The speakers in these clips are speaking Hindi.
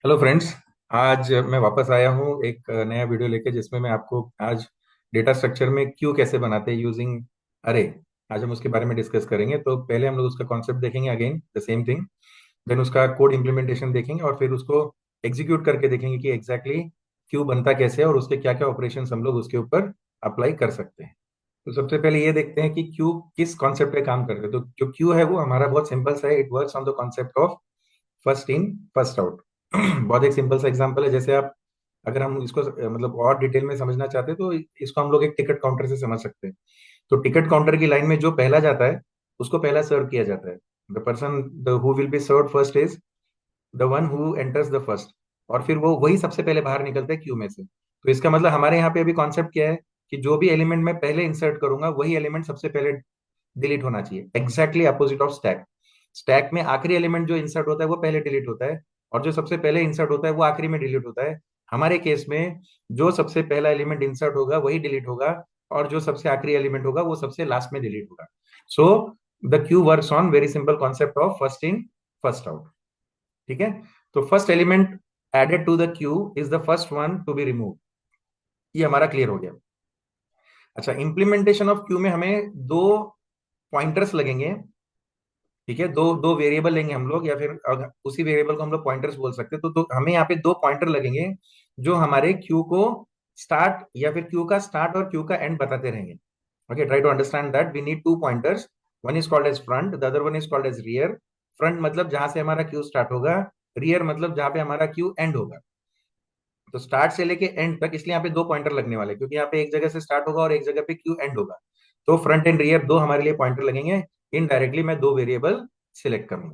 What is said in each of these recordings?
Hello friends. आज मैं वापस आया हूँ एक नया वीडियो लेके जिसमें मैं आपको आज डेटा स्ट्रक्चर में क्यू कैसे बनाते हैं यूजिंग अरे। आज हम उसके बारे में डिस्कस करेंगे। तो पहले हम लोग उसका कॉन्सेप्ट देखेंगे, again the same thing. Then उसका कोड इम्प्लीमेंटेशन देखेंगे और फिर उसको एग्जीक्यूट करके देखेंगे कि एग्जैक्टली क्यू बनता कैसे है और उसके क्या क्या ऑपरेशन हम लोग उसके ऊपर अप्लाई कर सकते हैं। तो सबसे पहले ये देखते हैं कि क्यू किस कॉन्सेप्ट पे काम करते हैं। तो जो क्यू है वो हमारा बहुत सिंपल सा है। It works on the concept of first in first out. बहुत एक सिंपल सा एग्जांपल है। जैसे आप, अगर हम इसको मतलब और डिटेल में समझना चाहते हैं तो इसको हम लोग एक टिकट काउंटर से समझ सकते हैं। तो टिकट काउंटर की लाइन में जो पहला जाता है उसको पहला सर्व किया जाता है। The person the who will be serve first is the one who enters the first. और फिर वो वही सबसे पहले बाहर निकलता है क्यू में से। तो इसका मतलब हमारे यहाँ पे अभी कॉन्सेप्ट क्या है कि जो भी एलिमेंट मैं पहले इंसर्ट करूंगा वही एलिमेंट सबसे पहले डिलीट होना चाहिए। Exactly opposite of stack. Stack में आखिरी एलिमेंट जो इंसर्ट होता है वो पहले डिलीट होता है और जो सबसे पहले इंसर्ट होता है वो आखिरी में डिलीट होता है। हमारे केस में जो सबसे पहला एलिमेंट इंसर्ट होगा वही डिलीट होगा और जो सबसे आखिरी एलिमेंट होगा वो सबसे लास्ट में डिलीट होगा। So the queue works on very simple concept of first in first out. ठीक है। तो first element added to the queue is the first one to be remove. ये हमारा क्लियर हो गया। अच्छा, इंप्लीमेंटेशन ऑफ क्यू में हमें दो पॉइंटर्स लगेंगे। ठीक है, दो दो वेरिएबल लेंगे हम लोग, या फिर अगर उसी वेरिएबल को हम लोग पॉइंटर्स बोल सकते हैं। तो हमें यहाँ पे दो पॉइंटर लगेंगे जो हमारे क्यू को स्टार्ट या फिर क्यू का स्टार्ट और क्यू का एंड बताते रहेंगे। Okay, try to understand that we need two pointers. One is called as front, the other one is called as rear. Front मतलब जहां से हमारा क्यू स्टार्ट होगा, रियर मतलब जहां पे हमारा क्यू एंड होगा। तो स्टार्ट से लेके एंड तक इसलिए यहाँ पे दो पॉइंटर लगने वाले हैं, क्योंकि यहाँ पे एक जगह से स्टार्ट होगा और एक जगह पे क्यू एंड होगा। तो फ्रंट एंड रियर दो हमारे लिए पॉइंटर लगेंगे। इनडायरेक्टली मैं दो वेरिएबल सिलेक्ट करूंगा।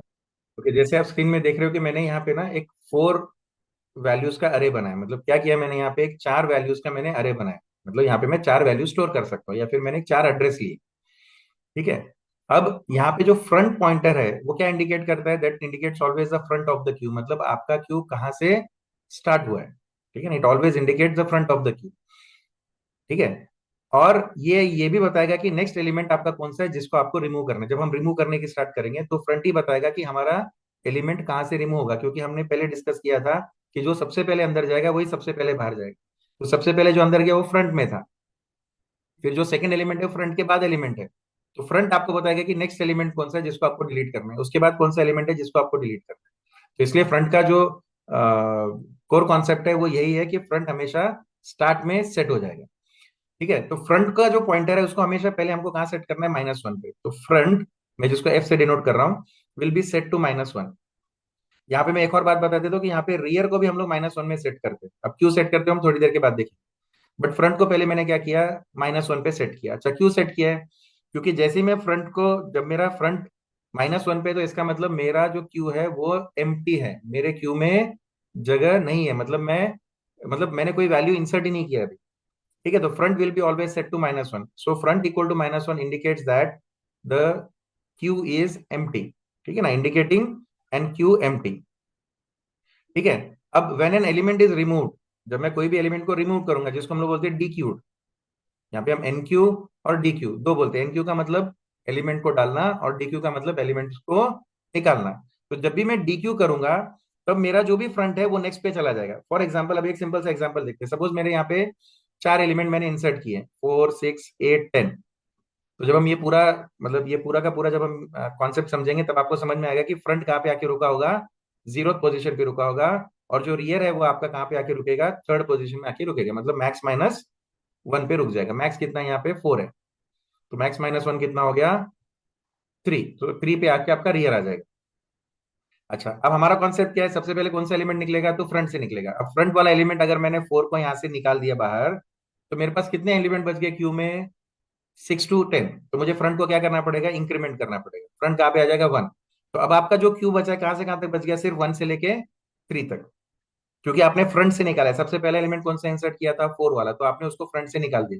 ओके, जैसे आप स्क्रीन में देख रहे हो कि मैंने यहाँ पे ना एक फोर वैल्यूज का अरे बनाया। मतलब क्या किया मैंने यहाँ पे, एक चार वैल्यूज का मैंने अरे बनाया। मतलब यहाँ पे मैं चार वैल्यू स्टोर कर सकता हूँ या फिर मैंने चार एड्रेस लिए। ठीक है। अब यहाँ पे जो फ्रंट पॉइंटर है वो क्या इंडिकेट करता है? That indicates always the front of the Q. मतलब आपका क्यू कहाँ से स्टार्ट हुआ है। ठीक है ना, it always indicate the front of the Q. ठीक है। और ये भी बताएगा कि नेक्स्ट एलिमेंट आपका कौन सा है जिसको आपको रिमूव करना है। जब हम रिमूव करने की स्टार्ट करेंगे तो फ्रंट ही बताएगा कि हमारा एलिमेंट कहाँ से रिमूव होगा, क्योंकि हमने पहले डिस्कस किया था कि जो सबसे पहले अंदर जाएगा वही सबसे पहले बाहर जाएगा। तो सबसे पहले जो अंदर गया वो फ्रंट में था। फिर जो सेकंड एलिमेंट है फ्रंट के बाद एलिमेंट है। तो फ्रंट आपको बताएगा कि नेक्स्ट एलिमेंट कौन सा है जिसको आपको डिलीट करना है, उसके बाद कौन सा एलिमेंट है जिसको आपको डिलीट करना है। तो इसलिए फ्रंट का जो कोर कॉन्सेप्ट है वो यही है कि फ्रंट हमेशा स्टार्ट में सेट हो जाएगा। ठीक है। तो फ्रंट का जो पॉइंटर है उसको हमेशा पहले हमको कहाँ सेट करना है? -1 पे। तो फ्रंट, मैं जिसको एफ से डिनोट कर रहा हूँ, विल बी सेट टू -1। यहाँ पे मैं एक और बात बता देता हूँ कि यहाँ पे रियर को भी हम लोग -1 में सेट करते हैं। अब क्यों सेट करते हैं हम थोड़ी देर के बाद देखेंगे। बट फ्रंट को पहले मैंने क्या किया, -1 पे सेट किया। अच्छा, क्यों सेट किया है? क्योंकि जैसे ही मैं फ्रंट को, जब मेरा फ्रंट -1 पे, तो इसका मतलब मेरा जो क्यू है वो एम्प्टी है। मेरे क्यू में जगह नहीं है। मतलब मैंने कोई वैल्यू इंसर्ट ही नहीं किया अभी। ठीक है। तो front will be always set to -1। So front equal to -1 indicates that the queue is empty. ठीक है ना, इंडिकेटिंग एन क्यू एम्प्टी। ठीक है। अब when an element is removed, जब मैं कोई भी एलिमेंट को रिमूव करूंगा जिसको हम लोग बोलते हैं डी क्यूड। यहाँ पे हम एन क्यू और डी क्यू दो बोलते हैं। एन क्यू का मतलब एलिमेंट को डालना और डी क्यू का मतलब एलिमेंट को निकालना। तो जब भी मैं डी क्यू करूंगा तब मेरा जो भी फ्रंट है वो नेक्स्ट पे चला जाएगा। फॉर एग्जाम्पल, अभी एक सिंपल सा एग्जाम्पल देखते हैं। सपोज मेरे यहाँ पे चार एलिमेंट मैंने इंसर्ट किए, 4 6 8 10। तो जब हम ये पूरा, मतलब ये पूरा का पूरा जब हम कॉन्सेप्ट समझेंगे तब आपको समझ में आएगा कि फ्रंट कहाँ पे आके रुका होगा, जीरो पोजीशन पे रुका होगा। और जो रियर है वो आपका कहाँ पे आके रुकेगा, थर्ड पोजीशन में आके रुकेगा। मतलब मैक्स -1 पे रुक जाएगा। मैक्स कितना है यहाँ पे, 4 है। तो मैक्स -1 कितना हो गया, 3। तो 3 पे आके आपका रियर आ जाएगा। अच्छा, अब हमारा कॉन्सेप्ट क्या है? सबसे पहले कौन सा एलिमेंट निकलेगा? तो फ्रंट से निकलेगा। अब फ्रंट वाला एलिमेंट अगर मैंने 4 को यहाँ से निकाल दिया बाहर, तो मेरे पास कितने एलिमेंट बच गए क्यू में? 6 to 10। तो मुझे फ्रंट को क्या करना पड़ेगा? इंक्रीमेंट करना पड़ेगा। फ्रंट कहाँ पे आ जाएगा, 1। तो अब आपका जो क्यू बचा है कहाँ से कहाँ तक बच गया? सिर्फ 1 से लेके 3 तक, क्योंकि आपने फ्रंट से निकाला है। सबसे पहले एलिमेंट कौन सा इंसर्ट किया था? 4 वाला। तो आपने उसको फ्रंट से निकाल दिया।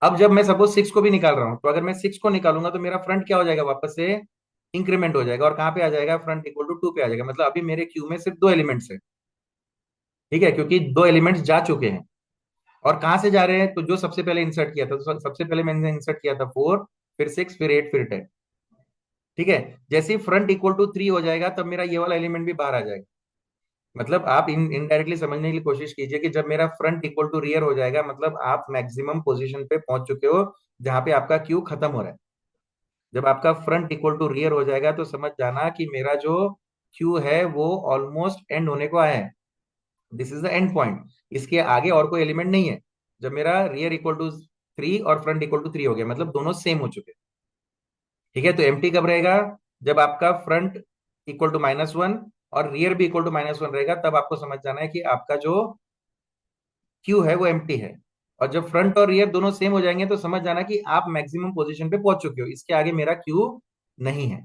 अब जब मैं सपोज 6 को भी निकाल रहा हूं, तो अगर मैं 6 को निकालूंगा तो मेरा फ्रंट क्या हो जाएगा, वापस से इंक्रीमेंट हो जाएगा। और कहाँ पे आ जाएगा? फ्रंट इक्वल टू 2 पे आ जाएगा। मतलब अभी मेरे क्यू में सिर्फ दो एलिमेंट्स है। ठीक है, क्योंकि दो एलिमेंट्स जा चुके हैं। और कहाँ से जा रहे हैं? तो जो सबसे पहले इंसर्ट किया था, तो सबसे पहले मैंने इंसर्ट किया था 4, फिर 6, फिर 8, फिर 10। ठीक है। जैसे ही फ्रंट इक्वल टू 3 हो जाएगा तब मेरा ये वाला एलिमेंट भी बाहर आ जाएगा। मतलब आप इनडायरेक्टली समझने की कोशिश कीजिए कि जब मेरा फ्रंट इक्वल टू रियर हो जाएगा, मतलब आप मैक्सिमम पोजीशन पे पहुंच चुके हो जहां पे आपका क्यू खत्म हो रहा है। जब आपका फ्रंट इक्वल टू रियर हो जाएगा तो समझ जाना कि मेरा जो क्यू है वो ऑलमोस्ट एंड होने को आया है। This is the end point. इसके आगे और कोई एलिमेंट नहीं है। जब मेरा रियर इक्वल टू 3 और फ्रंट इक्वल टू 3 हो गया, मतलब दोनों सेम हो चुके हैं। ठीक है, तो एम्प्टी कब रहेगा? जब आपका फ्रंट इक्वल टू -1 और रियर भी इक्वल टू -1 रहेगा, तब आपको समझ जाना है कि आपका जो क्यू है वो एम्प्टी है। और जब फ्रंट और रियर दोनों सेम हो जाएंगे तो समझ जाना कि आप मैक्सिमम पोजीशन पे पहुंच चुके हो, इसके आगे मेरा क्यू नहीं है।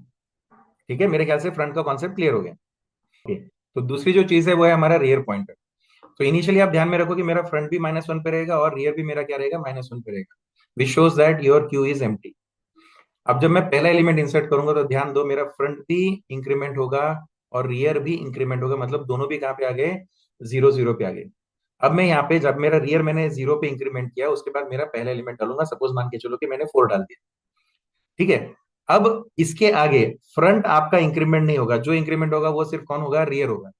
ठीक है, मेरे ख्याल से फ्रंट का कॉन्सेप्ट क्लियर हो गया। ओके, तो दूसरी जो चीज है वो है हमारा रियर पॉइंटर। तो इनिशियली आप ध्यान में रखो कि मेरा फ्रंट भी -1 पे रहेगा और रियर भी मेरा क्या रहेगा, -1 पे रहेगा, which shows that your queue is empty. अब जब मैं पहला एलिमेंट इंसर्ट करूंगा तो ध्यान दो, मेरा फ्रंट भी इंक्रीमेंट होगा और रियर भी इंक्रीमेंट होगा, मतलब दोनों भी कहाँ पे आ गए, 0 0 पे आ गए। अब मैं यहाँ पे, जब मेरा रियर मैंने 0 पे इंक्रीमेंट किया, उसके बाद मेरा पहला एलिमेंट डालूंगा, सपोज मान के चलो कि मैंने 4 डाल दिया। ठीक है, अब इसके आगे फ्रंट आपका इंक्रीमेंट नहीं होगा, जो इंक्रीमेंट होगा वो सिर्फ कौन होगा, रियर होगा।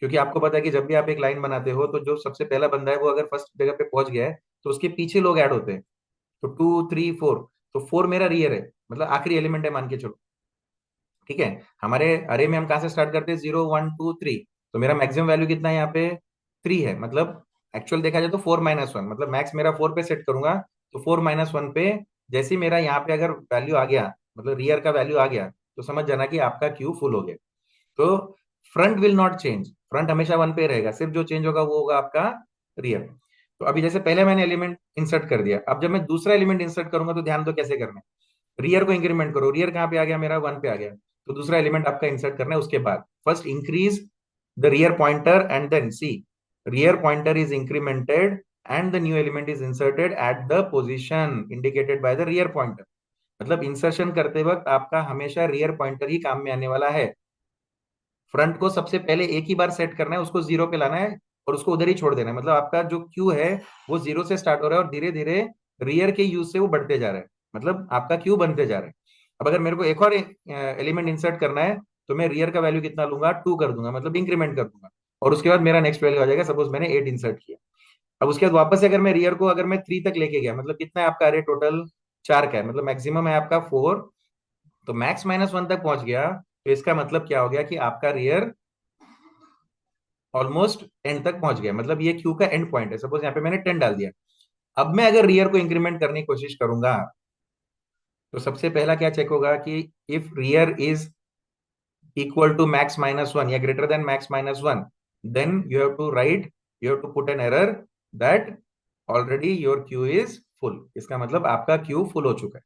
क्योंकि आपको पता है कि जब भी आप एक लाइन बनाते हो तो जो सबसे पहला बंदा है वो अगर फर्स्ट जगह पे पहुंच गया है तो उसके पीछे लोग ऐड होते हैं। तो 2 3 4, तो 4 मेरा रियर है, मतलब आखिरी एलिमेंट है मान के चलो। ठीक है, हमारे अरे में हम कहाँ से स्टार्ट करते हैं, 0 1 2 3। तो मेरा मैक्सिमम वैल्यू कितना है यहाँ पे, 3 है। मतलब एक्चुअल देखा जाए तो 4 - 1, मतलब मैक्स मेरा 4 पे सेट करूंगा। तो 4 - 1 पे जैसे ही मेरा यहाँ पे अगर वैल्यू आ गया, मतलब रियर का वैल्यू आ गया, तो समझ जाना कि आपका क्यू फुल हो गया। तो front will not change, front हमेशा 1 पे रहेगा, सिर्फ जो चेंज होगा वो होगा आपका रियर। तो अभी जैसे पहले मैंने एलिमेंट इंसर्ट कर दिया, अब जब मैं दूसरा एलिमेंट इंसर्ट करूंगा तो ध्यान दो कैसे करना है। रियर को इंक्रीमेंट करो, रियर कहाँ पे आ गया, मेरा 1 पे आ गया। तो दूसरा एलिमेंट आपका इंसर्ट करना है, उसके बाद first increase the rear pointer and then see rear pointer is incremented and the new element is inserted at the position indicated by the rear pointer. मतलब इंसर्शन करते वक्त आपका हमेशा रियर पॉइंटर ही काम में आने वाला है। फ्रंट को सबसे पहले एक ही बार सेट करना है, उसको 0 पे लाना है और उसको उधर ही छोड़ देना है। मतलब आपका जो क्यू है वो 0 से स्टार्ट हो रहा है और धीरे धीरे रियर के यूज से वो बढ़ते जा रहा है, मतलब आपका क्यू बनते जा रहा है। अब अगर मेरे को एक और एलिमेंट इंसर्ट करना है तो मैं रियर का वैल्यू कितना लूंगा, 2 कर दूंगा, मतलब इंक्रीमेंट कर दूंगा। और उसके बाद मेरा नेक्स्ट वैल्यू आ जाएगा, सपोज मैंने 8 इंसर्ट किया। अब उसके बाद वापस से अगर मैं रियर को अगर मैं 3 तक लेके गया, मतलब कितना है आपका अरे टोटल 4 का है, मतलब मैक्सिमम है आपका 4। तो मैक्स -1 तक पहुंच गया, तो इसका मतलब क्या हो गया कि आपका रियर ऑलमोस्ट एंड तक पहुंच गया, मतलब ये क्यू का एंड पॉइंट है। सपोज यहाँ पे मैंने 10 डाल दिया। अब मैं अगर रियर को इंक्रीमेंट करने की कोशिश करूंगा तो सबसे पहला क्या चेक होगा कि if rear is equal to max -1 या greater than max -1, then you have to write, you have to put an error that already your queue is full. इसका मतलब आपका क्यू फुल हो चुका है।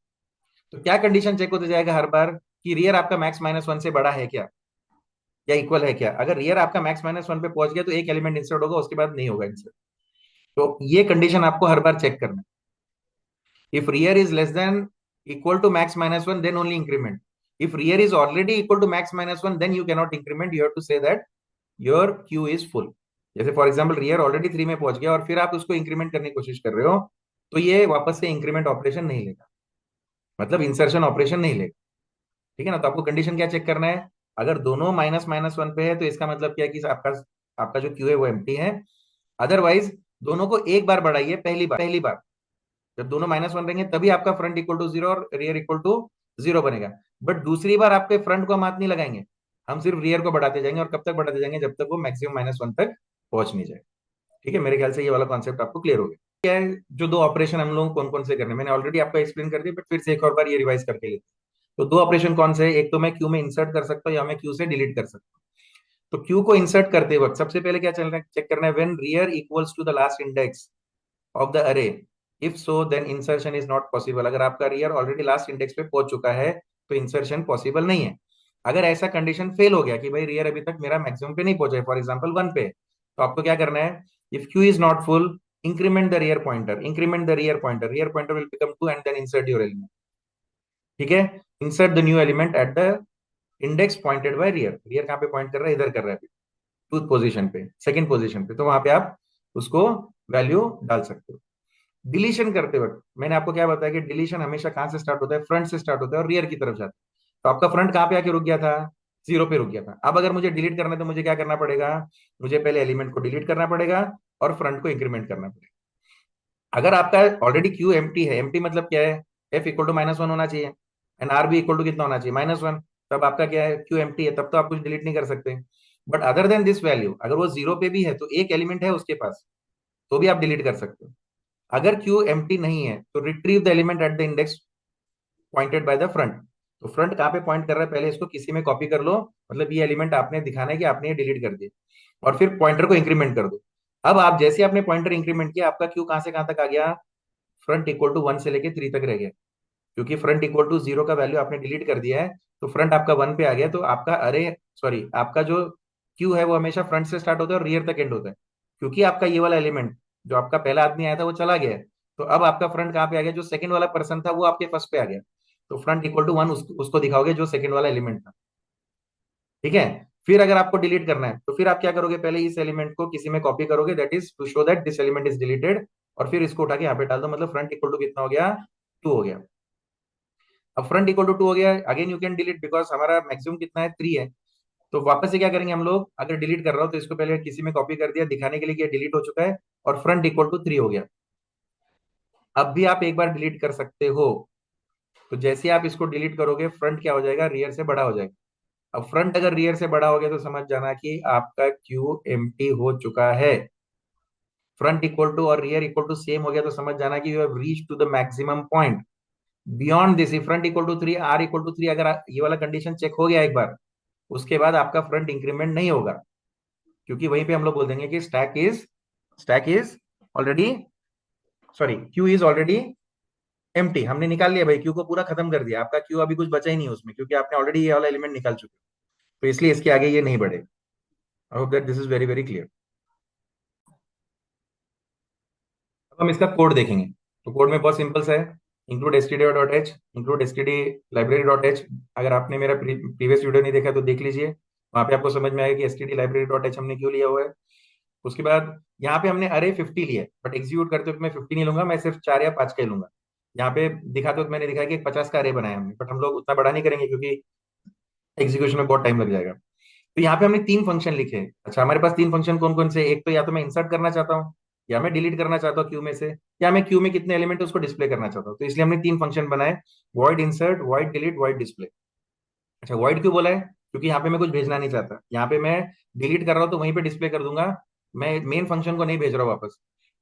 तो क्या कंडीशन चेक होते जाएगा हर बार कि रियर आपका मैक्स -1 से बड़ा है क्या या इक्वल है क्या। अगर रियर आपका मैक्स -1 पे पहुंच गया तो एक एलिमेंट इंसर्ट होगा, उसके बाद नहीं होगा इंसर्ट। तो ये कंडीशन आपको हर बार चेक करना है। If rear is less than equal to max -1, then only increment. If rear is already equal to max -1, then you can not increment, you have to say that your queue is full. जैसे फॉर एग्जाम्पल रियर ऑलरेडी 3 में पहुंच गया और फिर आप उसको इंक्रीमेंट करने की कोशिश कर रहे हो, तो ये वापस से इंक्रीमेंट ऑपरेशन नहीं लेगा, मतलब इंसर्शन ऑपरेशन नहीं लेगा। ठीक है ना, तो आपको कंडीशन क्या चेक करना है, अगर दोनों -1 पे है तो इसका मतलब क्या है कि आपका आपका जो क्यू है वो एम्प्टी है। अदरवाइज दोनों को एक बार बढ़ाइए, पहली बार जब दोनों -1 रहेंगे तभी आपका फ्रंट इक्वल टू 0 और रियर इक्वल टू 0 बनेगा। बट दूसरी बार आपके फ्रंट को हम हाथ नहीं लगाएंगे, हम सिर्फ रियर को बढ़ाते जाएंगे, और कब तक बढ़ाते जाएंगे, जब तक वो मैक्सिमम -1 तक पहुंच नहीं जाए। ठीक है, मेरे ख्याल से ये वाला कॉन्सेप्ट आपको क्लियर हो गया। क्या है जो दो ऑपरेशन हम लोग कौन कौन से करने, मैंने ऑलरेडी आपको एक्सप्लेन कर दिया, बट फिर से एक और बार ये रिवाइज करके लेते हैं। तो दो ऑपरेशन कौन से है, एक तो मैं क्यू में इंसर्ट कर सकता हूँ या मैं क्यू से डिलीट कर सकता हूँ। तो क्यू को इंसर्ट करते वक्त सबसे पहले क्या चलना है, चेक करना है, when rear equals to the last index of the array, if so then insertion is not possible. अगर आपका रियर ऑलरेडी लास्ट इंडेक्स पे पहुंच चुका है तो इंसर्शन पॉसिबल नहीं है। अगर ऐसा कंडीशन फेल हो गया कि भाई रियर अभी तक मेरा मैक्सिमम पे नहीं पहुंचा है, फॉर एग्जांपल 1 पे, तो आपको क्या करना है, if queue is not full, increment the rear pointer, increment the rear pointer will become 2 and then insert your element. ठीक है, insert the new element at the index pointed by rear. Rear कहाँ पे पॉइंट कर रहा है, इधर कर रहा है, टूथ पोजीशन पे, सेकंड पोजीशन पे, तो वहां पे आप उसको वैल्यू डाल सकते हो। डिलीशन करते वक्त मैंने आपको क्या बताया कि डिलीशन हमेशा कहां से स्टार्ट होता है, फ्रंट से स्टार्ट होता है और रियर की तरफ जाता है। तो आपका फ्रंट कहां पे आके रुक गया था, जीरो पे रुक गया था। अब अगर मुझे डिलीट करना है तो मुझे क्या करना पड़ेगा, मुझे पहले एलिमेंट को डिलीट करना पड़ेगा और फ्रंट को इंक्रीमेंट करना पड़ेगा। अगर आपका ऑलरेडी क्यू एम्प्टी है, एम्प्टी मतलब क्या है, एफ इक्वल टू -1 होना चाहिए एंड आर भी इक्वल टू कितना होना चाहिए, -1। तब आपका क्या है, क्यू एम्प्टी है, तब तो आप कुछ डिलीट नहीं कर सकते। But other than this value, अगर वो जीरो पे भी है तो एक एलिमेंट है उसके पास, तो भी आप डिलीट कर सकते हो। अगर क्यू एम्प्टी नहीं है तो retrieve the element at the index pointed by the front. तो फ्रंट कहाँ पे पॉइंट कर रहा है, पहले इसको किसी में कॉपी कर लो, मतलब ये एलिमेंट आपने दिखाना है कि आपने ये डिलीट कर दिया, और फिर पॉइंटर को इंक्रीमेंट कर दो। अब आप जैसे आपने पॉइंटर इंक्रीमेंट किया, आपका क्यू कहां से कहां तक आ गया, फ्रंट इक्वल टू 1 से लेके 3 तक रह गया। क्योंकि फ्रंट इक्वल टू 0 का वैल्यू आपने डिलीट कर दिया है, तो फ्रंट आपका 1 पे आ गया। तो आपका अरे सॉरी, आपका जो क्यू है वो हमेशा फ्रंट से स्टार्ट होता है और रियर तक एंड होता है। क्योंकि आपका ये वाला एलिमेंट जो आपका पहला आदमी आया था वो चला गया है, तो अब आपका फ्रंट कहाँ पे आ गया, जो सेकंड वाला पर्सन था वो आपके फर्स्ट पे आ गया। तो फ्रंट इक्वल टू 1 उसको दिखाओगे जो सेकंड वाला एलिमेंट था। ठीक है। फिर अगर आपको डिलीट करना है तो फिर आप क्या करोगे, पहले इस एलिमेंट को किसी में कॉपी करोगे, that is to show that this element is deleted, और फिर इसको उठा के यहाँ पे डाल दो, मतलब फ्रंट इक्वल टू कितना हो गया, 2 हो गया। अब फ्रंट इक्वल टू 2 हो गया, again you can delete because हमारा मैक्सिमम कितना है, 3 है। तो वापस से क्या करेंगे हम लोग, अगर डिलीट कर रहा हो तो इसको पहले किसी में कॉपी कर दिया दिखाने के लिए कि डिलीट हो चुका है, और फ्रंट इक्वल टू 3 हो गया। अब भी आप एक बार डिलीट कर सकते हो। तो जैसे आप इसको डिलीट करोगे, फ्रंट क्या हो जाएगा, रियर से बड़ा हो जाएगा। अब फ्रंट अगर रियर से बड़ा हो गया तो समझ जाना कि आपका क्यू एम्प्टी हो चुका है। फ्रंट इक्वल टू और रियर इक्वल टू सेम हो गया तो समझ जाना कि you have reach to the maximum point. Beyond this, front equal to 3, R equal to 3, अगर ये वाला कंडीशन चेक हो गया एक बार, उसके बाद आपका फ्रंट इंक्रीमेंट नहीं होगा। क्योंकि वहीं पे हम लोग बोल देंगे कि stack is already, sorry, Q is already empty. हमने निकाल लिया भाई, क्यू को पूरा खत्म कर दिया, आपका क्यू अभी कुछ बचा ही नहीं उसमें, क्योंकि आपने ऑलरेडी ये वाला एलिमेंट निकाल चुके हो। तो इसलिए इसके आगे ये नहीं बढ़े। I hope that this is very very clear. अब हम इसका कोड देखेंगे। तो कोड में बहुत सिंपल सा है, include STD dot H, include STD library dot H. अगर आपने मेरा प्रीवियस वीडियो नहीं देखा तो देख लीजिए, वहां पे आपको समझ में आएगा कि एसटीडी लाइब्रेरी डॉट एच हमने क्यों लिया हुआ है। उसके बाद यहाँ पे हमने अरे 50 लिया है, बट एग्जीक्यूट करते वक्त मैं 50 नहीं लूंगा, मैं सिर्फ 4 या 5 का ही लूंगा। यहाँ पे दिखाते वक्त मैंने दिखाया कि एक 50 का अरे बनाया हमने, बट हम लोग उतना बड़ा नहीं करेंगे क्योंकि एग्जीक्यूशन में बहुत टाइम लग जाएगा। तो यहाँ पे हमने 3 फंक्शन लिखे हैं। अच्छा, हमारे पास 3 फंक्शन कौन कौन से, एक तो या तो मैं इंसर्ट करना चाहता हूँ, या मैं डिलीट करना चाहता हूँ क्यू में से, या मैं क्यू में कितने एलिमेंट है उसको डिस्प्ले करना चाहता हूँ। तो इसलिए हमने 3 फंक्शन बनाए, void insert, void delete, void display. अच्छा, वॉइड क्यों बोला है, क्योंकि यहाँ पे मैं कुछ भेजना नहीं चाहता, यहाँ पे मैं डिलीट कर रहा हूँ तो वहीं पे डिस्प्ले कर दूंगा, मैं मेन फंक्शन को नहीं भेज रहा हूँ वापस।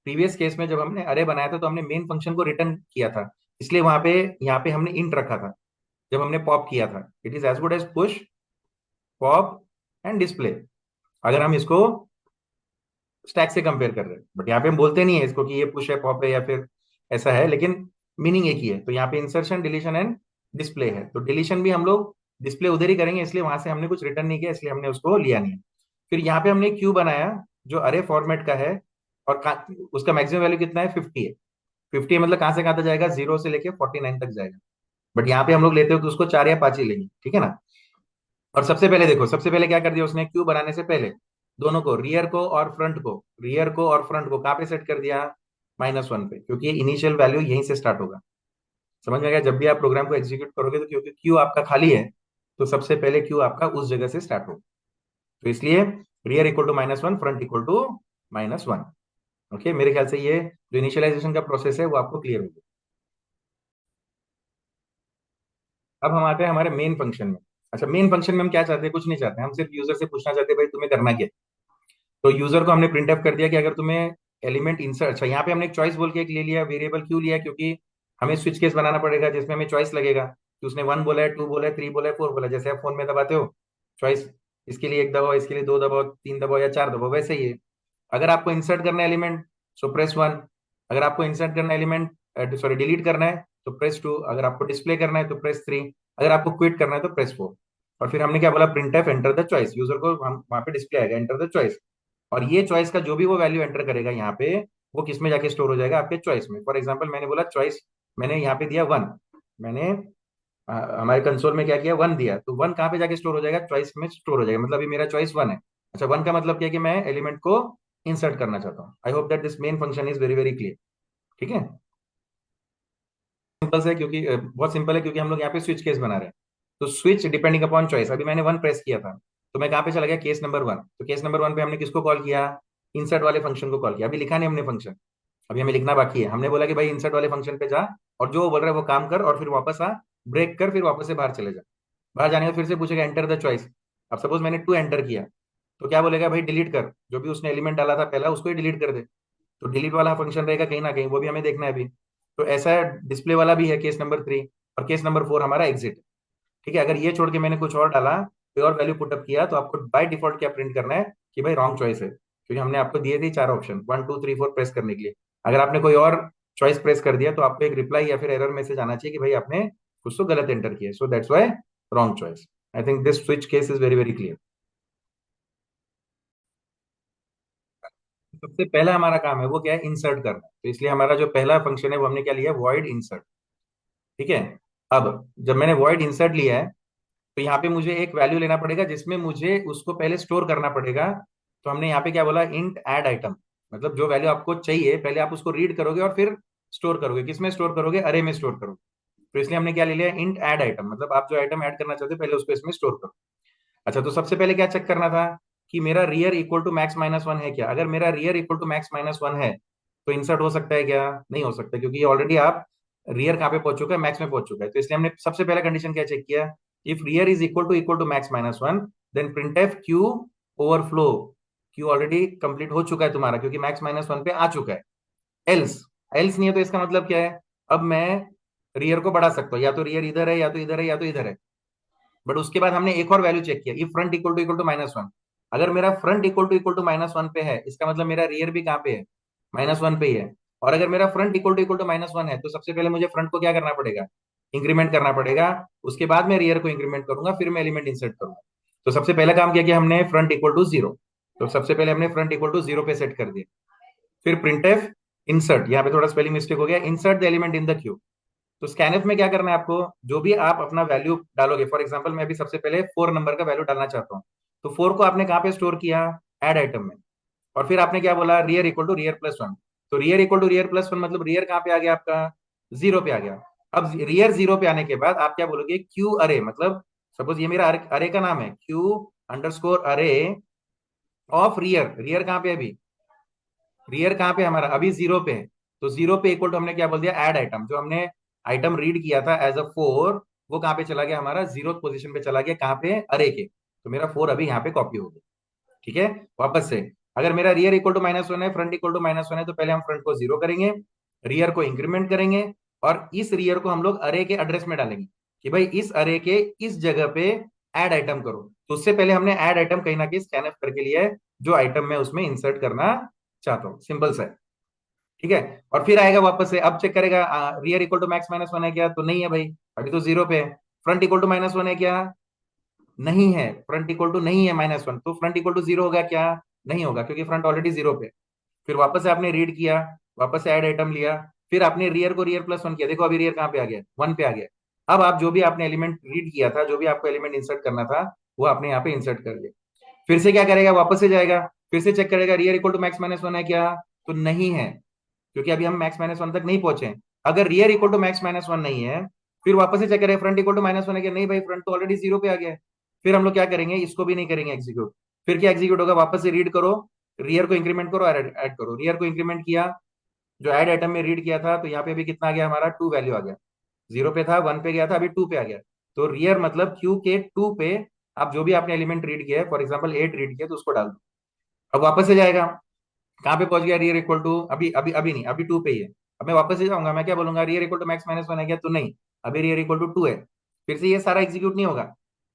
प्रीवियस केस में जब हमने अरे बनाया था तो हमने मेन फंक्शन को रिटर्न किया था, इसलिए वहां पे यहाँ पे हमने इंट रखा था जब हमने पॉप किया था। It is as good as push, pop and display, अगर हम इसको स्टैक से कंपेयर कर रहे हैं। बट यहाँ पे हम बोलते नहीं है इसको कि ये पुश है, पॉप है, या फिर ऐसा है, लेकिन मीनिंग एक ही है। तो यहाँ पे इंसर्शन, डिलीशन एंड डिस्प्ले है, तो डिलीशन भी हम लोग डिस्प्ले उधर ही करेंगे, इसलिए वहां से हमने कुछ रिटर्न नहीं किया, इसलिए हमने उसको लिया नहीं है। फिर यहाँ पे हमने क्यू बनाया जो अरे फॉर्मेट का है, और उसका मैक्सिमम वैल्यू कितना है, 50 है। 50 मतलब कहाँ से कहाँ तक जाएगा, 0 से लेके 49 तक जाएगा। बट यहाँ पे हम लोग लेते हो तो उसको 4 या 5 ही लेंगे, ठीक है ना। और सबसे पहले देखो, सबसे पहले क्या कर दिया उसने, क्यू बनाने से पहले दोनों को, रियर को और फ्रंट को कहाँ पे सेट कर दिया, -1 पे, क्योंकि इनिशियल वैल्यू यहीं से स्टार्ट होगा। समझ में आ गया, जब भी आप प्रोग्राम को एग्जीक्यूट करोगे तो क्योंकि क्यू आपका खाली है, तो सबसे पहले क्यू आपका उस जगह से स्टार्ट होगा। तो इसलिए rear equal to -1, front equal to -1। Okay, मेरे ख्याल से ये जो इनिशियलाइजेशन का प्रोसेस है वो आपको क्लियर हो गया। अब हम आते हैं हमारे मेन फंक्शन में। अच्छा, मेन फंक्शन में हम क्या चाहते हैं, कुछ नहीं चाहते, हम सिर्फ यूजर से पूछना चाहते हैं भाई तुम्हें करना क्या है। तो यूजर को हमने प्रिंट अप कर दिया कि अगर तुम्हें एलिमेंट इंसर्ट, अच्छा यहाँ पे हमने एक चॉइस बोल के एक ले लिया, वेरिएबल क्यों लिया, क्योंकि हमें स्विच केस बनाना पड़ेगा जिसमें हमें चॉइस लगेगा कि उसने 1 बोला है, 2 बोला है, 3 बोला है, 4 बोला है। जैसे आप फोन में दबाते हो चॉइस, इसके लिए एक दबाओ, इसके लिए 2 दबाओ, 3 दबाओ या 4 दबाओ, वैसे ही है। अगर आपको इंसर्ट करना है एलिमेंट, सो प्रेस 1। अगर आपको इंसर्ट करना है एलिमेंट, सॉरी डिलीट करना है तो प्रेस 2। अगर आपको डिस्प्ले करना है तो प्रेस 3। अगर आपको क्विट करना है तो प्रेस 4। और फिर हमने क्या बोला, print F enter the choice, user को हम वहां पे डिस्प्ले आएगा एंटर द चॉइस। और ये चॉइस का जो भी वो वैल्यू एंटर करेगा यहाँ पे, वो किस में जाके स्टोर हो जाएगा, आपके चॉइस में। फॉर एग्जाम्पल मैंने बोला चॉइस, मैंने यहाँ पे दिया 1, मैंने हमारे कंसोल में क्या किया, 1 दिया, तो 1 कहाँ पे जाके स्टोर हो जाएगा, चॉइस में स्टोर हो जाएगा, मतलब अभी मेरा चॉइस 1 है। अच्छा, 1 का मतलब क्या है कि मैं एलिमेंट को इंसर्ट करना चाहता हूँ। I hope that this main function is very very clear. ठीक है, सिंपल है क्योंकि बहुत सिंपल है, क्योंकि हम लोग यहाँ पे स्विच केस बना रहे हैं। तो स्विच डिपेंडिंग अपॉन चॉइस, अभी मैंने वन प्रेस किया था तो मैं कहाँ पे चला गया, केस नंबर वन। तो केस नंबर वन पे हमने किसको कॉल किया, इंसर्ट वाले फंक्शन को कॉल किया। अभी लिखा नहीं हमने फंक्शन, अभी हमें लिखना बाकी है। हमने बोला कि भाई इंसर्ट वाले फंक्शन पे जा और जो वो बोल रहा है वो काम कर और फिर वापस आ, ब्रेक कर, फिर वापस से बाहर चले जा। बाहर जाने का फिर से पूछेगा एंटर द चॉइस। अब सपोज मैंने टू एंटर किया तो क्या बोलेगा, भाई डिलीट कर, जो भी उसने एलिमेंट डाला था पहला उसको ही डिलीट कर दे। तो डिलीट वाला फंक्शन रहेगा कहीं ना कहीं, वो भी हमें देखना है अभी। तो ऐसा डिस्प्ले वाला भी है केस नंबर थ्री, और केस नंबर फोर हमारा एग्जिट। ठीक है, अगर ये छोड़ के मैंने कुछ और डाला, कोई और वैल्यू पुटअप किया, तो आपको बाय डिफॉल्ट क्या प्रिंट करना है कि भाई रॉन्ग चॉइस है, क्योंकि हमने आपको दिए थे चार option, one two three four press करने के लिए। अगर आपने कोई और चॉइस प्रेस कर दिया तो आपको एक रिप्लाई या फिर एरर मैसेज आना चाहिए कि भाई आपने कुछ तो गलत एंटर किया, so that's why wrong choice. I think this switch case is very very clear. सबसे पहला हमारा काम है वो क्या है, इंसर्ट करना। तो इसलिए हमारा जो पहला फंक्शन है वो हमने क्या लिया, वॉइड इंसर्ट। ठीक है, अब जब मैंने वॉइड इंसर्ट लिया है तो यहाँ पे मुझे एक वैल्यू लेना पड़ेगा जिसमें मुझे उसको पहले स्टोर करना पड़ेगा। तो हमने यहाँ पे क्या बोला, इंट ऐड आइटम। मतलब जो वैल्यू आपको चाहिए पहले आप उसको रीड करोगे और फिर स्टोर करोगे। किसमें स्टोर करोगे, अरे में स्टोर करोगे। तो इसलिए हमने क्या ले लिया, इंट ऐड आइटम, मतलब आप जो आइटम ऐड करना चाहते हो पहले उसको इसमें स्टोर करो। अच्छा, तो सबसे पहले क्या चेक करना था कि मेरा rear equal to max minus one है क्या। अगर मेरा rear equal to max minus one है तो इंसर्ट हो सकता है क्या, नहीं हो सकता, क्योंकि ऑलरेडी आप रियर कहाँ पे पहुंच चुका है, मैक्स में पहुंच चुका है। तो इसलिए हमने सबसे पहला कंडीशन क्या चेक किया, if rear is equal to max minus one, then print f queue overflow. Queue already complete हो चुका है तुम्हारा, क्योंकि मैक्स माइनस वन पे आ चुका है। एल्स, एल्स नहीं है तो इसका मतलब क्या है, अब मैं रियर को बढ़ा सकता हूँ, या तो रियर इधर है या तो इधर है या तो इधर है। बट उसके बाद हमने एक और वैल्यू चेक किया, if front equal to minus one. अगर मेरा front equal to minus one पे है, इसका मतलब मेरा रियर भी कहाँ पे है, माइनस वन पे ही है। और अगर मेरा front equal to minus one है तो सबसे पहले मुझे फ्रंट को क्या करना पड़ेगा, इंक्रीमेंट करना पड़ेगा। उसके बाद मैं रियर को इंक्रीमेंट करूंगा, फिर मैं एलिमेंट इंसर्ट करूंगा। तो सबसे पहला काम किया कि हमने फ्रंट इक्वल टू जीरो। तो सबसे पहले हमने फ्रंट इक्वल टू जीरो पे सेट कर दिया। फिर प्रिंट एफ इंसर्ट, यहाँ पे थोड़ा स्पेलिंग मिस्टेक हो गया, insert the element in the Q. तो स्कैनफ में क्या करना है आपको, जो भी आप अपना वैल्यू डालोगे, फॉर एग्जांपल मैं अभी सबसे पहले फोर नंबर का वैल्यू डालना चाहता हूँ। तो फोर को आपने कहाँ पे स्टोर किया, ऐड आइटम में। और फिर आपने क्या बोला, rear equal to rear plus one. तो rear equal to rear plus one मतलब रियर कहाँ पे आ गया आपका, जीरो पे आ गया। अब रियर जीरो पे आने के बाद आप क्या बोलोगे, क्यू अरे, मतलब सपोज ये मेरा अरे का नाम है, क्यू अंडरस्कोर अरे ऑफ रियर। रियर कहाँ पे है अभी, रियर कहाँ पे हमारा अभी जीरो पे है। तो जीरो पे इक्वल टू हमने क्या बोल दिया, ऐड आइटम। जो हमने आइटम रीड किया था एज अ फोर, वो कहाँ पे चला गया, हमारा जीरो पोजीशन पे चला गया, कहाँ पे, अरे के। तो मेरा फोर अभी यहाँ पे कॉपी हो गया। ठीक है, वापस से, अगर मेरा rear equal to minus one है, front equal to minus one है, तो पहले हम फ्रंट को जीरो करेंगे, रियर को इंक्रीमेंट करेंगे, और इस रियर को हम लोग अरे के एड्रेस में डालेंगे कि भाई इस अरे के इस जगह पे ऐड आइटम करो। तो उससे पहले हमने ऐड आइटम कहीं ना कहीं स्कैनफ करके लिया है, जो आइटम मैं उसमें इंसर्ट करना चाहता हूँ, सिंपल सा है। ठीक है, और फिर आएगा वापस से, अब चेक करेगा rear equal to max minus one है क्या, तो नहीं है भाई, अभी तो जीरो पे है। Front equal to minus one है क्या, नहीं है, फ्रंट इक्वल टू नहीं है माइनस वन, तो फ्रंट इक्वल टू जीरो होगा क्या, नहीं होगा, क्योंकि फ्रंट ऑलरेडी जीरो पे। फिर वापस से आपने रीड किया, वापस से ऐड आइटम लिया, फिर आपने रियर को रियर प्लस वन किया, देखो अभी रियर कहाँ पे आ गया, वन पे आ गया। अब आप जो भी आपने एलिमेंट रीड किया था, जो भी आपको एलिमेंट इंसर्ट करना था, वो आपने यहाँ पे इंसर्ट कर लिया। फिर से क्या करेगा, वापस से जाएगा, फिर से चेक करेगा rear equal to max minus one है क्या, तो नहीं है, क्योंकि अभी हम मैक्स माइनस वन तक नहीं पहुंचे। अगर rear equal to max minus one नहीं है, फिर वापस से चेक करें front equal to minus one है क्या, नहीं भाई, फ्रंट तो ऑलरेडी जीरो पे आ गया है। फिर हम लोग क्या करेंगे, इसको भी नहीं करेंगे एग्जीक्यूट। फिर क्या एग्जीक्यूट होगा, वापस से रीड करो, रियर को इंक्रीमेंट करो, ऐड करो, रियर को इंक्रीमेंट किया, जो ऐड आइटम में रीड किया था, तो यहाँ पे भी कितना आ गया हमारा, टू वैल्यू आ गया। जीरो पे था, वन पे गया था, अभी टू पे आ गया। तो रियर मतलब क्यू के टू पे आप जो भी आपने एलिमेंट रीड किया है, फॉर एग्जाम्पल एट रीड किया, तो उसको डाल दो। अब वापस से जाएगा, कहाँ पे पहुंच गया, रियर इक्वल टू, अभी अभी अभी नहीं, अभी टू पे ही है। अब मैं वापस से जाऊंगा, मैं क्या बोलूंगा, rear equal to max minus one है क्या, तो नहीं, अभी रियर इक्वल टू टू है। फिर से ये सारा एग्जीक्यूट नहीं होगा,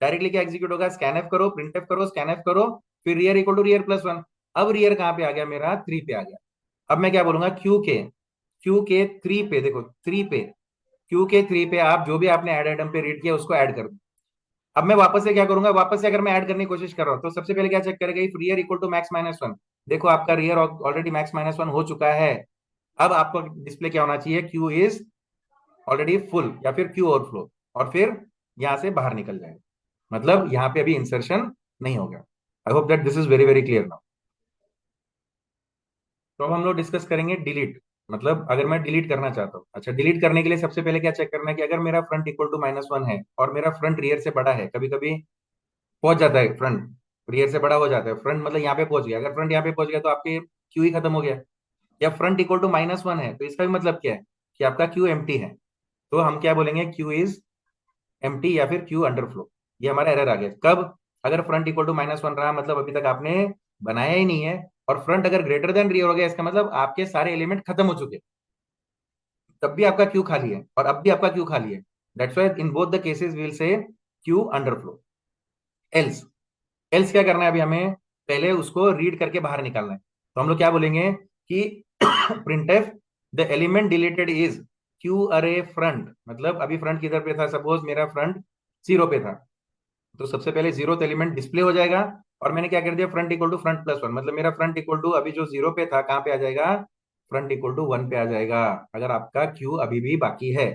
डायरेक्टली क्या एग्जीक्यूट होगा, स्कैनएफ करो, प्रिंटएफ करो, स्कैनएफ करो, फिर rear equal to rear plus one. अब रियर कहाँ पे आ गया मेरा, थ्री पे आ गया। अब मैं क्या बोलूंगा, क्यू के थ्री पे, देखो थ्री पे, क्यू के थ्री पे आप जो भी आपने ऐड आइटम पे रीड किया उसको ऐड कर दो। अब मैं वापस से क्या करूंगा, वापस से अगर मैं ऐड करने की कोशिश कर रहा हूं, तो सबसे पहले क्या चेक करेगा, if rear equal to max minus one. देखो आपका rear already max minus one हो चुका है। अब आपको डिस्प्ले क्या होना चाहिए, क्यू इज ऑलरेडी फुल, या फिर क्यू ओवरफ्लो, और फिर यहां से बाहर निकल जाएगा, मतलब यहाँ पे अभी इंसर्शन नहीं होगा। I hope that this is very very clear now. तो अब हम लोग डिस्कस करेंगे डिलीट। मतलब अगर मैं डिलीट करना चाहता हूँ, अच्छा डिलीट करने के लिए सबसे पहले क्या चेक करना है कि अगर मेरा फ्रंट इक्वल टू -1 है और मेरा फ्रंट रियर से बड़ा है, कभी कभी पहुंच जाता है फ्रंट रियर से बड़ा हो जाता है, फ्रंट मतलब यहाँ पे पहुंच गया, अगर फ्रंट यहाँ पे पहुंच गया तो आपके क्यू ही खत्म हो गया। या फ्रंट इक्वल टू -1 है तो इसका भी मतलब क्या है कि आपका क्यू एम्प्टी है। तो हम क्या बोलेंगे, क्यू इज एम्प्टी या फिर क्यू अंडरफ्लो। ये हमारा एरर आ गया कब, अगर फ्रंट इक्वल टू -1 रहा मतलब अभी तक आपने बनाया ही नहीं है, और फ्रंट अगर ग्रेटर देन रियर हो गया इसका मतलब आपके सारे एलिमेंट खत्म हो चुके, तब भी आपका क्यू खाली है और अब भी आपका क्यू खाली है। That's why in both the cases we will say queue underflow. Else, else क्या करना है अभी हमें, पहले उसको रीड करके बाहर निकालना है। तो हम लोग क्या बोलेंगे कि printf the element deleted is Q अरे फ्रंट, मतलब अभी फ्रंट किधर पे था, सपोज मेरा फ्रंट 0 पे था, तो सबसे पहले 0th एलिमेंट डिस्प्ले हो जाएगा। और मैंने क्या कर दिया, front equal to front plus 1, मतलब मेरा फ्रंट इक्वल टू अभी जो 0 पे था कहाँ पे आ जाएगा, फ्रंट इक्वल टू 1 पे आ जाएगा, अगर आपका क्यू अभी भी बाकी है।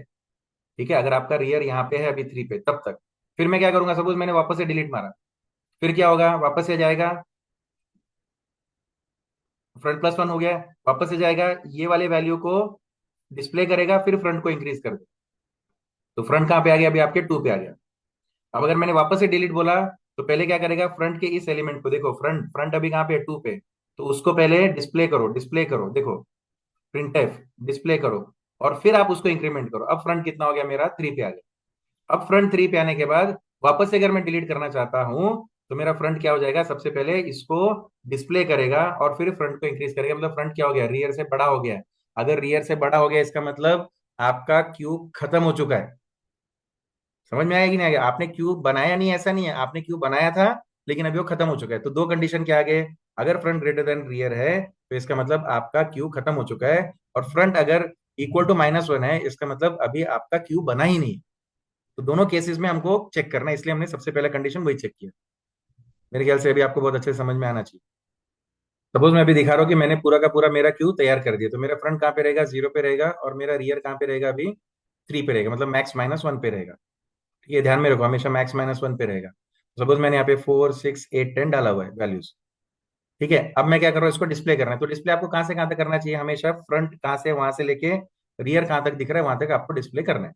ठीक है, अगर आपका रियर यहाँ पे है अभी 3 पे तब तक। फिर मैं क्या करूंगा, सपोज मैंने वापस से डिलीट मारा, फिर क्या होगा, वापस से जाएगा, फ्रंट +1 हो गया, वापस से जाएगा, ये वाले वैल्यू को डिस्प्ले करेगा, फिर फ्रंट को इंक्रीज कर दे, तो फ्रंट कहाँ पे आ गया, अभी आपके 2 पे आ गया। अब अगर मैंने वापस से डिलीट बोला, तो पहले क्या करेगा, फ्रंट के इस एलिमेंट को देखो, फ्रंट फ्रंट अभी कहाँ पे है, 2 पे, तो उसको पहले डिस्प्ले करो, डिस्प्ले करो, देखो प्रिंटफ डिस्प्ले करो, और फिर आप उसको इंक्रीमेंट करो। अब फ्रंट कितना हो गया मेरा, 3 पे आ गया। अब फ्रंट 3 पे आने के बाद वापस से अगर मैं डिलीट करना चाहता हूं, तो मेरा फ्रंट क्या हो जाएगा, सबसे पहले इसको डिस्प्ले करेगा और फिर फ्रंट को इंक्रीज करेगा, मतलब फ्रंट क्या हो गया, रियर से बड़ा हो गया है। अगर रियर से बड़ा हो गया इसका मतलब आपका क्यूब खत्म हो चुका है। समझ में आया कि नहीं आया, आपने क्यूब बनाया नहीं, ऐसा नहीं है, आपने क्यूब बनाया था लेकिन अभी वो खत्म हो चुका है। तो दो कंडीशन क्या आ गए, अगर फ्रंट ग्रेटर देन रियर है तो इसका मतलब आपका क्यूब खत्म हो चुका है, और फ्रंट अगर इक्वल टू -1 है इसका मतलब अभी आपका क्यूब बना ही नहीं। तो दोनों केसेस में हमको चेक करना है, इसलिए हमने सबसे पहला कंडीशन वही चेक किया। मेरे ख्याल से अभी आपको बहुत अच्छे से समझ में आना चाहिए। सपोज मैं अभी दिखा रहा हूँ कि मैंने पूरा का पूरा मेरा क्यू तैयार कर दिया, तो मेरा फ्रंट कहाँ पे रहेगा, 0 पे रहेगा, और मेरा रियर कहाँ पे रहेगा अभी, 3 पे रहेगा, मतलब मैक्स -1 पे रहेगा। ठीक है, ध्यान में रखो हमेशा मैक्स -1 पे रहेगा। सपोज मैंने यहाँ पे 4 6 8 10 डाला हुआ है वैल्यूज। ठीक है, अब मैं क्या कर रहा हूँ, इसको डिस्प्ले करना है, तो डिस्प्ले आपको कहाँ से कहाँ तक करना चाहिए, हमेशा फ्रंट कहाँ से वहां से लेके रियर कहाँ तक दिख रहा है वहां तक आपको डिस्प्ले करना है।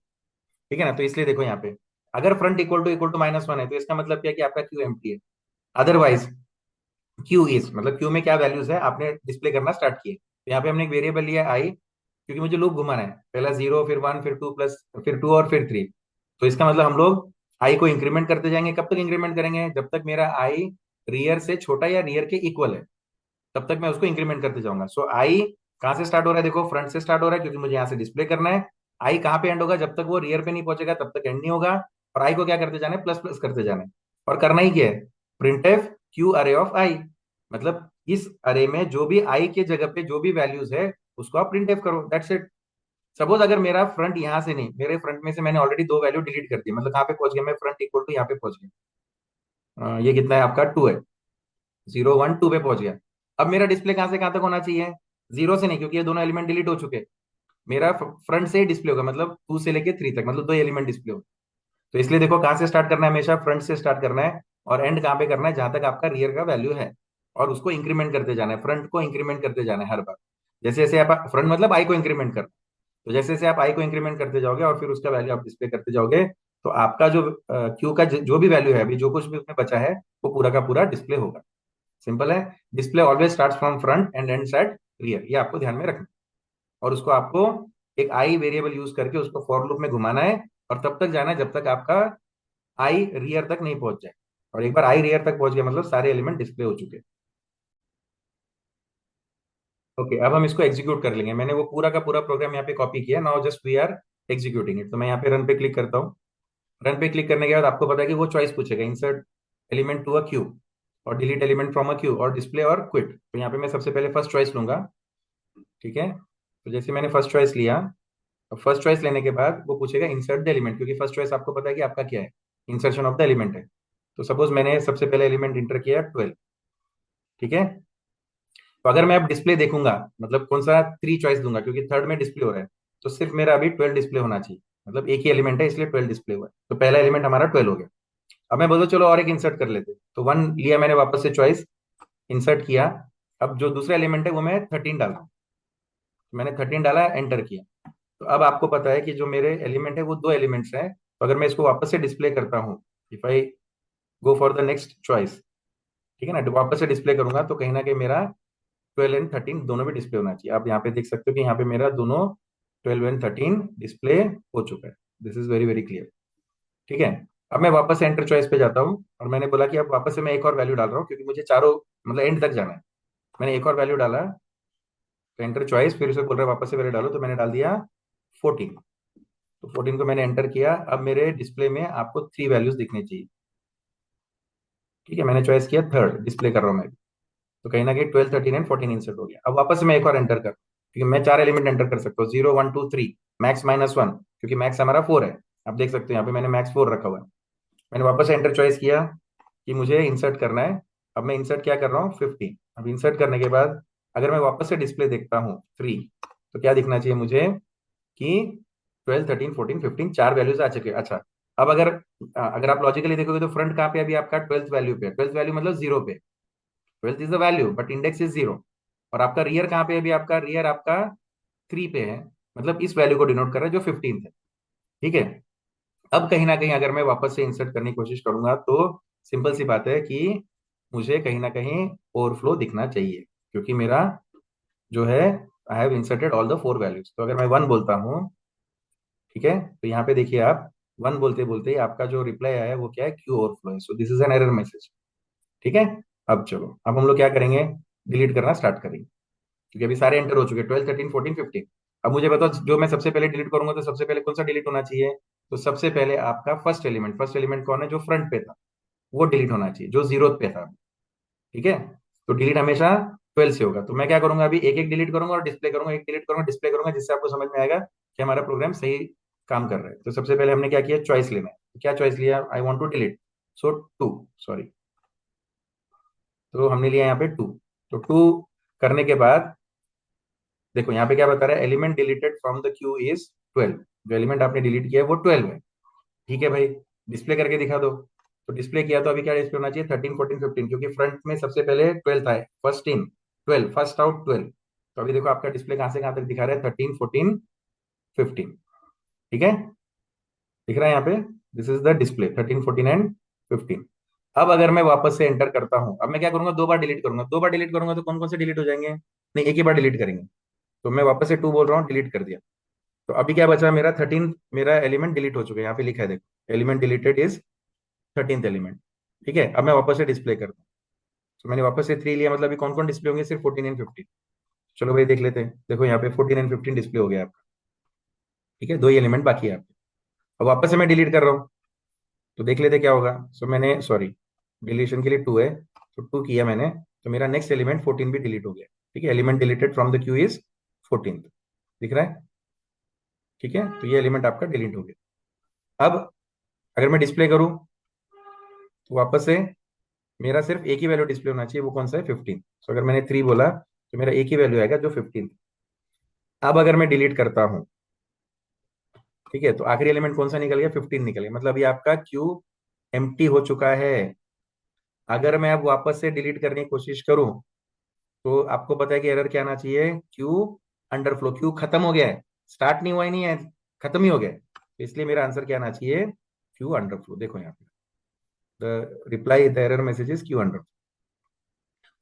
ठीक है ना, तो इसलिए देखो यहाँ पे अगर फ्रंट इक्वल टू -1 है तो इसका मतलब क्या है कि आपका क्यू एम्प्टी है। अदरवाइज क्यू इज, मतलब क्यू में क्या वैल्यूज है आपने डिस्प्ले करना स्टार्ट किए, तो यहाँ पे हमने एक वेरिएबल लिया आई, क्योंकि मुझे लूप घुमाना है, पहला 0 फिर 1 फिर 2 प्लस फिर 2 और फिर 3। तो इसका मतलब हम लोग आई को इंक्रीमेंट करते जाएंगे, कब तक इंक्रीमेंट करेंगे, जब तक मेरा आई रियर से छोटा या रियर के इक्वल है, तब तक मैं उसको इंक्रीमेंट करते जाऊंगा। सो आई कहाँ से स्टार्ट हो रहा है, देखो फ्रंट से स्टार्ट हो रहा है क्योंकि मुझे यहाँ से डिस्प्ले करना है। आई कहाँ पे एंड होगा, जब तक वो रियर पे नहीं पहुंचेगा तब तक एंड नहीं होगा। और आई को क्या करते जाना है, प्लस प्लस करते जाना है। और करना ही क्या है, प्रिंटफ क्यू अरे ऑफ आई, मतलब इस अरे में जो भी आई के जगह पे जो भी वैल्यूज है उसको आप प्रिंटफ करो, दैट्स इट। सपोज अगर मेरा फ्रंट यहाँ से नहीं, मेरे फ्रंट में से मैंने ऑलरेडी दो वैल्यू डिलीट कर दी, मतलब कहाँ पे पहुंच गया मैं, फ्रंट इक्वल टू यहाँ पे पहुंच गया। ये कितना है आपका, 2 है, 0 1 2 पे पहुंच गया। अब मेरा डिस्प्ले कहाँ से कहाँ तक होना चाहिए, 0 से नहीं, क्योंकि ये दोनों एलिमेंट डिलीट हो चुके। मेरा फ्रंट से ही डिस्प्ले होगा, मतलब 2 से लेके 3 तक, मतलब दो एलिमेंट डिस्प्ले हो। तो इसलिए देखो कहाँ से स्टार्ट करना है, हमेशा फ्रंट से स्टार्ट करना है, और एंड कहाँ पे करना है, जहां तक आपका रियर का वैल्यू है, और उसको इंक्रीमेंट करते जाना है, फ्रंट को इंक्रीमेंट करते जाना है हर बार। जैसे जैसे आप फ्रंट मतलब आई को इंक्रीमेंट करना, तो जैसे जैसे आप आई को इंक्रीमेंट करते जाओगे और फिर उसका वैल्यू आप डिस्प्ले करते जाओगे, तो आपका जो क्यू का जो भी वैल्यू है अभी जो कुछ भी उसमें बचा है वो पूरा का पूरा डिस्प्ले होगा। सिंपल है, display always start from front end ends at rear, ये आपको ध्यान में रखना। और उसको आपको एक आई वेरिएबल यूज करके उसको फॉर लूप में घुमाना है, और तब तक जाना है जब तक आपका आई रियर तक नहीं पहुंच जाए। और एक बार आई रियर तक पहुंच गया मतलब सारे एलिमेंट डिस्प्ले हो चुके हैं। ओके, अब हम इसको एग्जीक्यूट कर लेंगे, मैंने वो पूरा का पूरा प्रोग्राम यहाँ पे कॉपी किया, now just we are executing it. तो मैं यहाँ पे रन पे क्लिक करता हूँ। रन पे क्लिक करने के बाद आपको पता है कि वो चॉइस पूछेगा, insert element to a queue, और delete element from a queue, और डिस्प्ले और क्विट। तो यहाँ पे मैं सबसे पहले फर्स्ट चॉइस लूंगा। ठीक है, तो जैसे मैंने फर्स्ट चॉइस लिया, अब फर्स्ट चॉइस लेने के बाद वो पूछेगा इंसर्ट द एलिमेंट, क्योंकि फर्स्ट चॉइस आपको पता है कि आपका क्या है, इंसर्शन ऑफ द एलिमेंट है। तो सपोज मैंने सबसे पहले एलिमेंट इंटर किया 12। ठीक है, तो अगर मैं अब डिस्प्ले देखूंगा, मतलब कौन सा 3 चॉइस दूंगा, क्योंकि थर्ड में डिस्प्ले हो रहा है, तो सिर्फ मेरा अभी 12 डिस्प्ले होना चाहिए, मतलब एक ही एलिमेंट है इसलिए 12 डिस्प्ले हुआ है, तो पहला एलिमेंट हमारा 12 हो गया। अब मैं बोलूँ चलो और एक इंसर्ट कर लेते, तो 1 लिया मैंने वापस से चॉइस, इंसर्ट किया। अब जो दूसरा एलिमेंट है वो मैं 13 डाल रहा हूँ, तो मैंने 13 डाला, एंटर किया। तो अब आपको पता है कि जो मेरे एलिमेंट है वो दो एलिमेंट्स हैं। तो अगर मैं इसको वापस से डिस्प्ले करता हूँ, if I go for the next choice, ठीक है ना, वापस से डिस्प्ले करूंगा तो कहीं ना कहीं मेरा 12 एंड 13 दोनों भी डिस्प्ले होना चाहिए। आप यहाँ पे देख सकते हो कि यहाँ पे मेरा दोनों 12 एंड 13 डिस्प्ले हो चुका है। This is very very clear. ठीक है। अब मैं वापस से एंटर चॉइस पे जाता हूँ और मैंने बोला कि अब वापस से मैं एक और वैल्यू डाल रहा हूँ क्योंकि मुझे चारों मतलब एंड तक जाना है। मैंने एक और वैल्यू डाला, तो एंटर चॉइस, फिर उसे बोल रहा है वापस से वैल्यू डालो, तो मैंने डाल दिया 14। तो 14 को मैंने एंटर किया। अब मेरे डिस्प्ले में आपको 3 वैल्यूज दिखनी चाहिए। ठीक है, मैंने चॉइस किया थर्ड, डिस्प्ले कर रहा हूँ मैं। तो कहीं ना कहीं 12 13 एंड 14 इंसर्ट हो गया। अब वापस से मैं एक और एंटर कर, क्योंकि मैं 4 एलिमेंट एंटर कर सकता हूँ, 0 1 2 3, मैक्स -1, क्योंकि मैक्स हमारा 4 है। आप देख सकते हो यहाँ पे मैंने मैक्स 4 रखा हुआ है। मैंने वापस से एंटर चॉइस किया कि मुझे इंसर्ट करना है। अब मैं इंसर्ट क्या कर रहा हूँ, 15। अब इंसर्ट करने के बाद अगर मैं वापस से डिस्प्ले देखता हूँ 3, तो क्या दिखना चाहिए मुझे कि 12 13 14 15 4 वैल्यूज आ चुके हैं। अच्छा, अब अगर आप लॉजिकली देखोगे तो फ्रंट कहाँ पे है? अभी आपका 12th वैल्यू पे, 12th वैल्यू मतलब 0 पे। 12th is the value but index is 0। और आपका रियर कहाँ पे है? अभी आपका रियर आपका 3 पे है, मतलब इस वैल्यू को डिनोट कर रहा है जो 15th है। ठीक है। अब कहीं ना कहीं अगर मैं वापस से इंसर्ट करने की कोशिश करूंगा तो सिंपल सी बात है कि मुझे कहीं ना कहीं ओवरफ्लो दिखना चाहिए, क्योंकि मेरा जो है, I have inserted all the 4 values. तो अगर मैं 1 बोलता हूँ, ठीक है, तो यहाँ पे देखिए आप, 1 बोलते बोलते ही आपका जो रिप्लाई आया है वो क्या है, क्यू ओवरफ्लो है। So this is an error message. ठीक है। अब चलो, अब हम लोग क्या करेंगे, डिलीट करना स्टार्ट करेंगे, क्योंकि अभी सारे एंटर हो चुके हैं, 12 13 14 15। अब मुझे बताओ, जो मैं सबसे पहले डिलीट करूंगा तो सबसे पहले कौन सा डिलीट होना चाहिए? तो सबसे पहले आपका फर्स्ट एलिमेंट कौन है? जो फ्रंट पे था वो डिलीट होना चाहिए, जो 0 पे था। ठीक है। तो डिलीट हमेशा 12 से होगा। तो मैं क्या करूंगा, अभी एक एक डिलीट करूंगा और डिस्प्ले करूंगा, एक डिलीट करूंगा डिस्प्ले करूंगा, जिससे आपको समझ में आएगा कि हमारा प्रोग्राम सही काम कर रहा है। तो सबसे पहले हमने क्या किया, चॉइस लेना है। तो क्या चॉइस लिया, I want to delete, so 2, sorry. तो हमने लिया यहाँ पे 2। तो 2 करने के बाद देखो यहाँ पे क्या बता रहा है, element deleted from the queue is 12। जो एलिमेंट आपने डिलीट किया है वो 12 है। ठीक है भाई, डिस्प्ले करके दिखा दो। तो डिस्प्ले किया तो अभी क्या डिस्प्ले होना चाहिए, 13 14 15, क्योंकि फ्रंट में सबसे पहले 12 था, फर्स्ट इन 12, फर्स्ट आउट 12। तो अभी देखो आपका डिस्प्ले कहाँ से कहाँ तक दिखा रहा है, 13 14 15। ठीक है, दिख रहा है यहाँ पे, this is the display 13 14 and 15। अब अगर मैं वापस से एंटर करता हूँ, अब मैं क्या करूंगा, 2 बार डिलीट करूंगा। 2 बार डिलीट करूंगा तो कौन कौन से डिलीट हो जाएंगे? नहीं, एक ही बार डिलीट करेंगे। तो मैं वापस से 2 बोल रहा हूँ, डिलीट कर दिया। तो अभी क्या बचा, मेरा 13, मेरा एलिमेंट डिलीट हो चुका है। यहाँ पे लिखा है देखो, element deleted is 13th element. ठीक है, अब मैं वापस से डिस्प्ले करता हूँ। तो मैंने वापस से 3 लिया, मतलब अभी कौन कौन डिस्प्ले होंगे, सिर्फ 14 एंड 15। चलो भाई देख लेते हैं। देखो यहाँ पे 14 एंड 15 डिस्प्ले हो गया आपका। ठीक है, 2 ही एलिमेंट बाकी है आपके। अब वापस से मैं डिलीट कर रहा हूँ, तो देख लेते क्या होगा। सो मैंने, सॉरी, डिलीशन के लिए 2 है, तो 2 किया मैंने, तो मेरा नेक्स्ट एलिमेंट 14 भी डिलीट हो गया। ठीक है, element deleted from the queue is 14। दिख रहा है? ठीक है, तो ये एलिमेंट आपका डिलीट हो गया। अब अगर मैं डिस्प्ले करूं तो वापस से मेरा सिर्फ एक ही वैल्यू डिस्प्ले होना चाहिए, वो कौन सा है, 15। तो अगर मैंने 3 बोला तो मेरा एक ही वैल्यू आएगा जो 15। अब अगर मैं डिलीट करता हूं, ठीक है, तो आखिरी एलिमेंट कौन सा निकल गया, 15 निकल गया, मतलब ये आपका क्यू एम्प्टी हो चुका है। अगर मैं अब वापस से डिलीट करने की कोशिश करूं तो आपको पता है कि एरर क्या आना चाहिए, क्यू अंडरफ्लो, क्यू खत्म हो गया है, स्टार्ट नहीं हुआ ही नहीं है, खत्म ही हो गया है। तो इसलिए मेरा आंसर क्या आना चाहिए, क्यू अंडरफ्लो। देखो यहाँ पे the reply, the error message is Q underflow.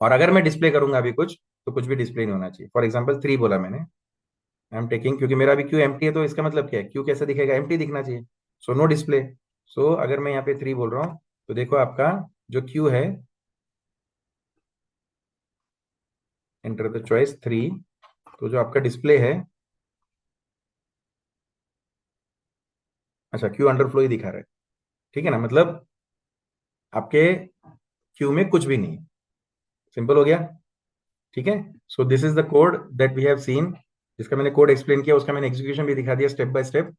और अगर मैं डिस्प्ले करूंगा अभी कुछ, तो कुछ भी डिस्प्ले नहीं होना चाहिए। फॉर एग्जाम्पल 3 बोला मैंने, आई एम टेकिंग, क्योंकि मेरा अभी क्यू एम्प्टी है, तो इसका मतलब क्या है, क्यू कैसे दिखेगा, एम्प्टी दिखना चाहिए। So no display. सो अगर मैं यहाँ पे 3 बोल रहा हूँ, तो देखो आपका जो क्यू है, एंटर द चॉइस 3, तो जो आपका डिस्प्ले है, अच्छा, क्यू अंडरफ्लो ही दिखा रहा है। ठीक है ना, मतलब आपके क्यू में कुछ भी नहीं है। सिंपल हो गया। ठीक है। So this is the code that we have seen, जिसका मैंने कोड एक्सप्लेन किया, उसका मैंने एग्जीक्यूशन भी दिखा दिया स्टेप बाय स्टेप।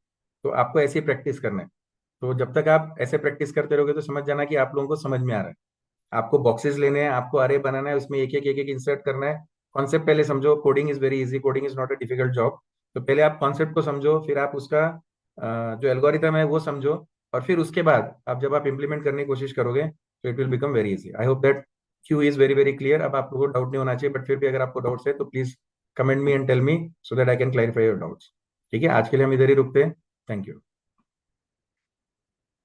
तो आपको ऐसे ही प्रैक्टिस करना है। तो जब तक आप ऐसे प्रैक्टिस करते रहोगे तो समझ जाना कि आप लोगों को समझ में आ रहा है। आपको बॉक्सेस लेने हैं, आपको अरे बनाना है, उसमें एक एक इंसर्ट करना है। कॉन्सेप्ट पहले समझो, coding is very easy, coding is not a difficult job. तो पहले आप कॉन्सेप्ट को समझो, फिर आप उसका जो एल्गोरिथम है वो समझो, और फिर उसके बाद आप जब आप इम्प्लीमेंट करने की कोशिश करोगे तो it will become very easy. I hope that Q is very very clear. अब आप लोगों को डाउट नहीं होना चाहिए, बट फिर भी अगर आपको डाउट्स है तो please comment me and tell me so that I can clarify your doubts. ठीक है, आज के लिए हम इधर ही रुकते हैं। Thank you.